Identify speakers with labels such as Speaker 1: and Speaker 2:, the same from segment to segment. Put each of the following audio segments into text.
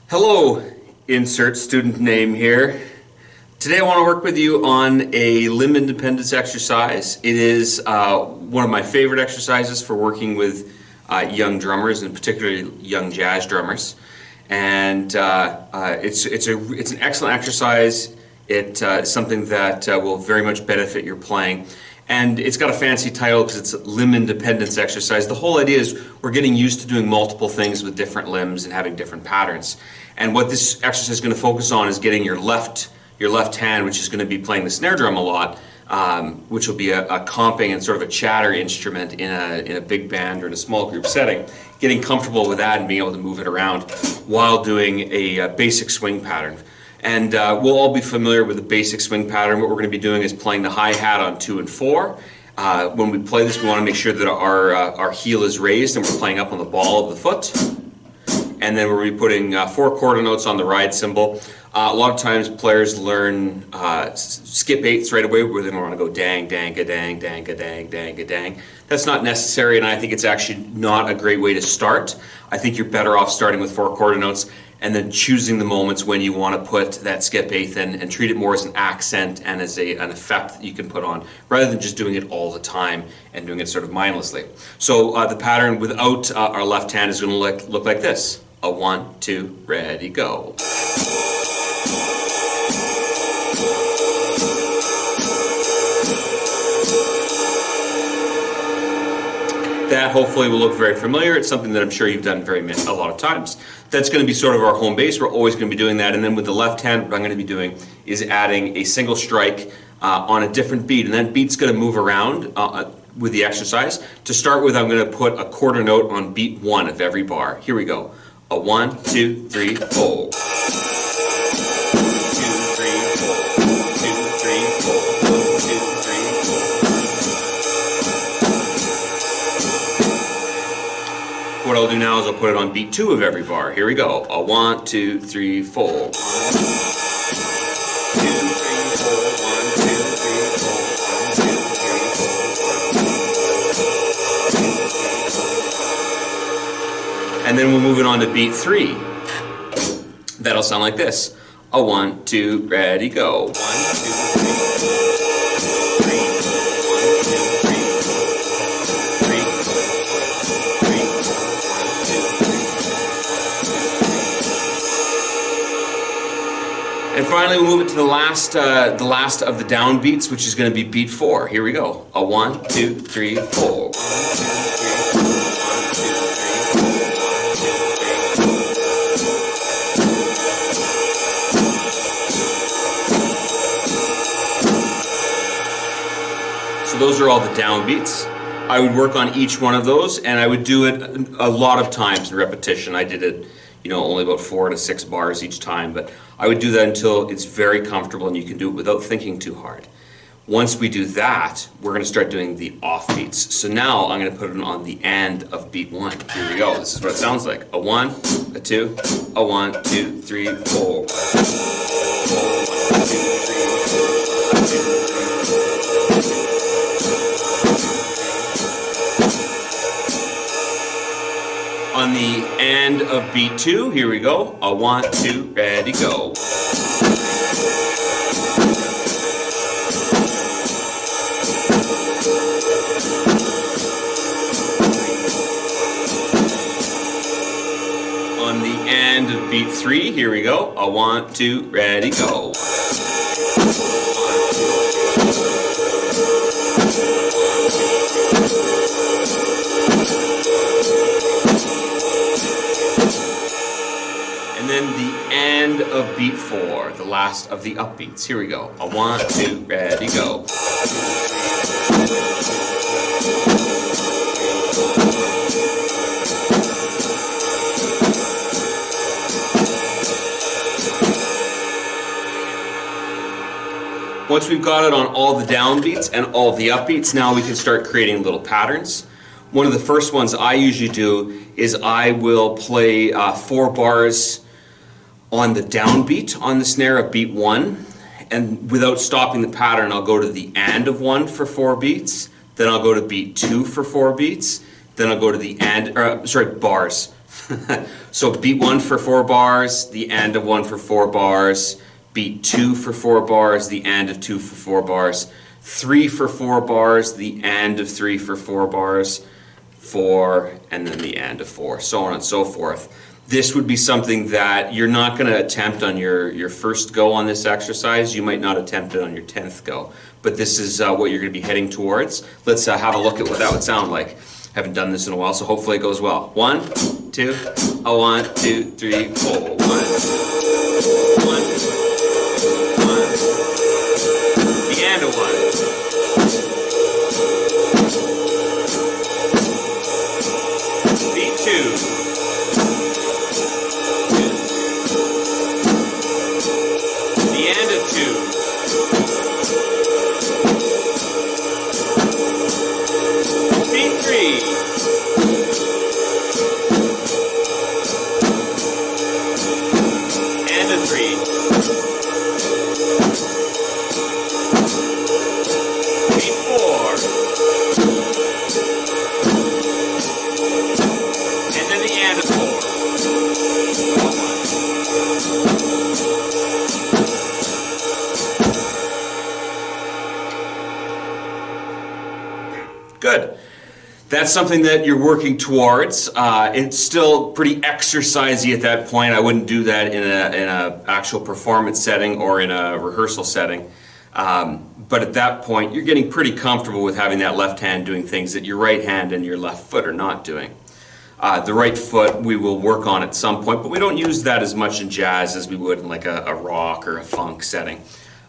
Speaker 1: Hello, insert student name here. Today I want to work with you on a limb independence exercise. It is one of my favorite exercises for working with young drummers, and particularly young jazz drummers. And it's an excellent exercise. It's something that will very much benefit your playing. And it's got a fancy title because it's a limb independence exercise. The whole idea is we're getting used to doing multiple things with different limbs and having different patterns. And what this exercise is going to focus on is getting your left hand, which is going to be playing the snare drum a lot, which will be a comping and sort of a chatter instrument in a big band or in a small group setting, getting comfortable with that and being able to move it around while doing a basic swing pattern. And we'll all be familiar with the basic swing pattern. What we're going to be doing is playing the hi-hat on 2 and 4. When we play this, we want to make sure that our heel is raised and we're playing up on the ball of the foot. And then we're going to be putting 4 quarter notes on the ride cymbal. A lot of times players learn skip eighths right away, where they don't want to go dang, dang, a dang, dang, a dang, dang, a dang. That's not necessary, and I think it's actually not a great way to start. I think you're better off starting with 4 quarter notes and then choosing the moments when you want to put that skip eighth in and treat it more as an accent and as an effect that you can put on, rather than just doing it all the time and doing it sort of mindlessly. So the pattern without our left hand is going to look like this. A 1, 2, ready, go. That hopefully will look very familiar. It's something that I'm sure you've done a lot of times. That's going to be sort of our home base. We're always going to be doing that. And then with the left hand, what I'm going to be doing is adding a single strike on a different beat. And that beat's going to move around with the exercise. To start with, I'm going to put a quarter note on beat 1 of every bar. Here we go. A 1, 2, 3, 4. What I'll do now is I'll put it on beat 2 of every bar. Here we go. A 1, 2, 3, 4. 1, 2, 3, 4. 1, 2, 3, 4. 1, 2, 3, 4. And then we'll move it on to beat 3. That'll sound like this. A 1, 2, ready, go. 1, 2, 3. And finally, we'll move it to the last of the down beats, which is going to be beat 4. Here we go. A 1, 2, 3, 4. 1, 2, 3, 4. 1, 2, 3, 4. So those are all the down beats. I would work on each one of those, and I would do it a lot of times in repetition. I did it, only about 4 to 6 bars each time, but I would do that until it's very comfortable and you can do it without thinking too hard. Once we do that, we're going to start doing the off beats. So now I'm going to put it on the end of beat 1. Here we go. This is what it sounds like. A 1, a 2, a 1, 2, 3, 4. 1, 2, 3, 4. On the end of beat 2, here we go. A 1, 2, ready, go. On the end of beat 3, here we go. A 1, 2, ready, go. And then the end of beat 4, the last of the upbeats. Here we go. A 1, 2, ready, go. Once we've got it on all the downbeats and all the upbeats, now we can start creating little patterns. One of the first ones I usually do is I will play 4 bars on the downbeat on the snare of beat 1, and without stopping the pattern, I'll go to the and of 1 for 4 beats, then I'll go to beat 2 for 4 beats, then I'll go to the and, bars So beat 1 for 4 bars, the and of 1 for 4 bars, beat 2 for 4 bars, the and of 2 for 4 bars, 3 for 4 bars, the and of 3 for 4 bars, 4, and then the and of 4, so on and so forth. This would be something that you're not going to attempt on your first go on this exercise. You might not attempt it on your 10th go, but this is what you're going to be heading towards. Let's have a look at what that would sound like. Haven't done this in a while, so hopefully it goes well. 1, 2, 1, 2, 3, 4. 1, 1, 1. The and of 1. Beat 2. The and of 2. Beat 3. And a 3. Beat 4. And then the and of 4. Good. That's something that you're working towards. It's still pretty exercisey at that point. I wouldn't do that in a actual performance setting or in a rehearsal setting. But at that point, you're getting pretty comfortable with having that left hand doing things that your right hand and your left foot are not doing. The right foot we will work on at some point, but we don't use that as much in jazz as we would in like a rock or a funk setting.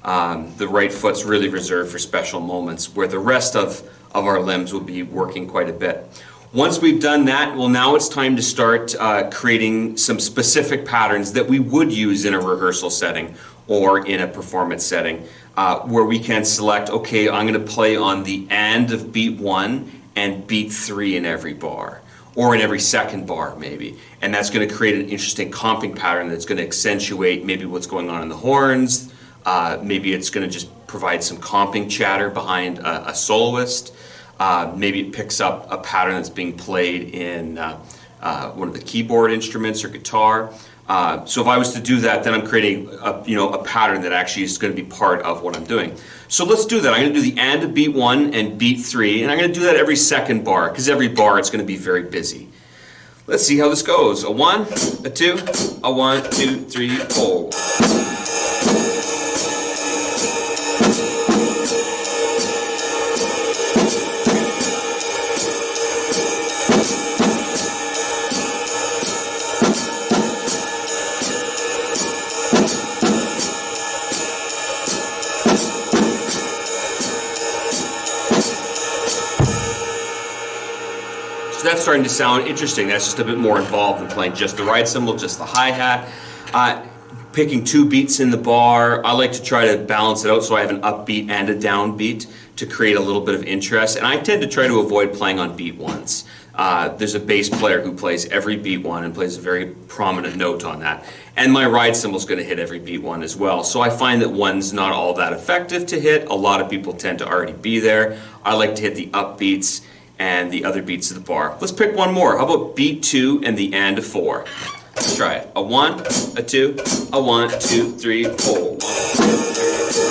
Speaker 1: The right foot's really reserved for special moments where the rest of our limbs will be working quite a bit. Once we've done that, well, now it's time to start creating some specific patterns that we would use in a rehearsal setting or in a performance setting, where we can select, okay, I'm going to play on the and of beat 1 and beat 3 in every bar, or in every second bar maybe. And that's going to create an interesting comping pattern that's going to accentuate maybe what's going on in the horns. Maybe it's going to just provide some comping chatter behind a soloist. Maybe it picks up a pattern that's being played in one of the keyboard instruments or guitar. So if I was to do that, then I'm creating a pattern that actually is going to be part of what I'm doing. So let's do that. I'm going to do the and of beat 1 and beat 3, and I'm going to do that every second bar, because every bar it's going to be very busy. Let's see how this goes. A 1, a 2, a 1, 2, 3, 4. So that's starting to sound interesting. That's just a bit more involved than playing just the ride cymbal, just the hi-hat. Picking 2 beats in the bar. I like to try to balance it out so I have an upbeat and a downbeat to create a little bit of interest. And I tend to try to avoid playing on beat 1s. There's a bass player who plays every beat 1 and plays a very prominent note on that. And my ride cymbal is going to hit every beat 1 as well. So I find that 1's not all that effective to hit. A lot of people tend to already be there. I like to hit the upbeats and the other beats of the bar. Let's pick one more. How about beat 2 and the and of 4? Let's try it. A 1, a 2, a 1, 2, 3, 4. 1, 2, 3.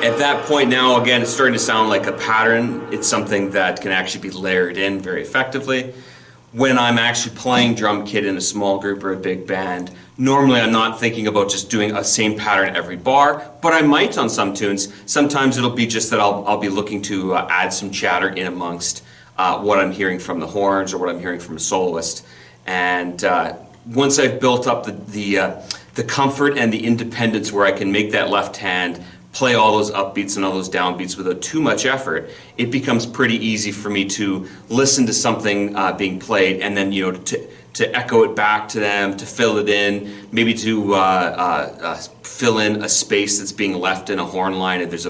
Speaker 1: At that point now, again, it's starting to sound like a pattern. It's something that can actually be layered in very effectively. When I'm actually playing drum kit in a small group or a big band, normally I'm not thinking about just doing a same pattern every bar, but I might on some tunes. Sometimes it'll be just that I'll be looking to add some chatter in amongst what I'm hearing from the horns or what I'm hearing from a soloist. And once I've built up the comfort and the independence where I can make that left hand play all those upbeats and all those downbeats without too much effort, it becomes pretty easy for me to listen to something being played and then to echo it back to them, to fill it in, maybe to fill in a space that's being left in a horn line. If there's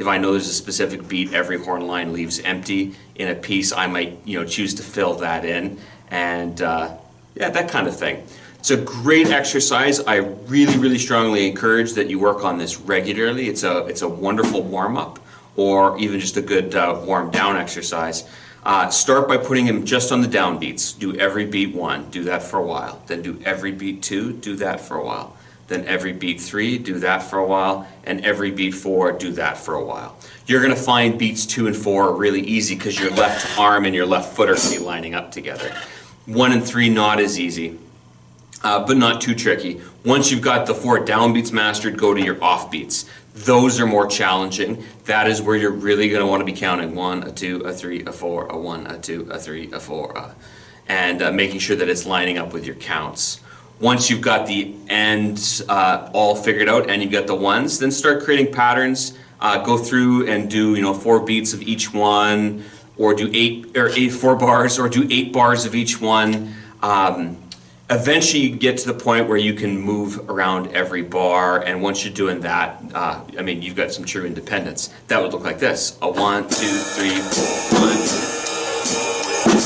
Speaker 1: If I know there's a specific beat every horn line leaves empty in a piece, I might, choose to fill that in, and that kind of thing. It's a great exercise. I really, really strongly encourage that you work on this regularly. It's a wonderful warm-up, or even just a good warm-down exercise. Start by putting him just on the down beats. Do every beat 1, do that for a while. Then do every beat 2, do that for a while. Then every beat 3, do that for a while. And every beat 4, do that for a while. You're going to find beats 2 and 4 are really easy because your left arm and your left foot are going to be lining up together. 1 and 3, not as easy, but not too tricky. Once you've got the 4 downbeats mastered, go to your off beats. Those are more challenging. That is where you're really going to want to be counting 1, a 2, a 3, a 4, a 1, a 2, a 3, a 4, and making sure that it's lining up with your counts. Once you've got the ends all figured out and you've got the ones, then start creating patterns. Go through and do 4 beats of each one, or do 4 bars, or do 8 bars of each one. Eventually you get to the point where you can move around every bar, and once you're doing that, you've got some true independence. That would look like this: a 1, 2, 3, 4, 1, 2, 3, 4,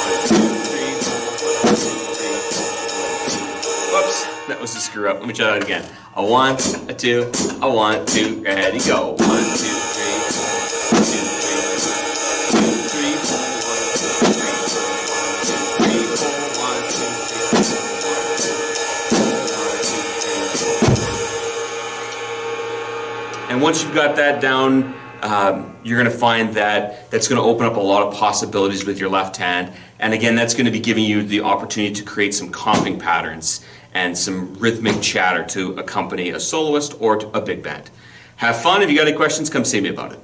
Speaker 1: 1, 2, 3, 4, 1, 2, 3, 4, 1, 2, 3, 4, 1, 2. Whoops, that was a screw up. Let me try that again. A 1, a 2, a 1, 2, ready, go. 1, 2, 3, 1, 2, 3, 2, 3, 4, 1, 2, 3, 4, 1, 2, 3, 4, 1, 2, 3, 4, 1, 2, 3, 4, 1, 2, 3, 4. And once you've got that down, you're going to find that that's going to open up a lot of possibilities with your left hand. And again, that's going to be giving you the opportunity to create some comping patterns and some rhythmic chatter to accompany a soloist or a big band. Have fun. If you got any questions, come see me about it.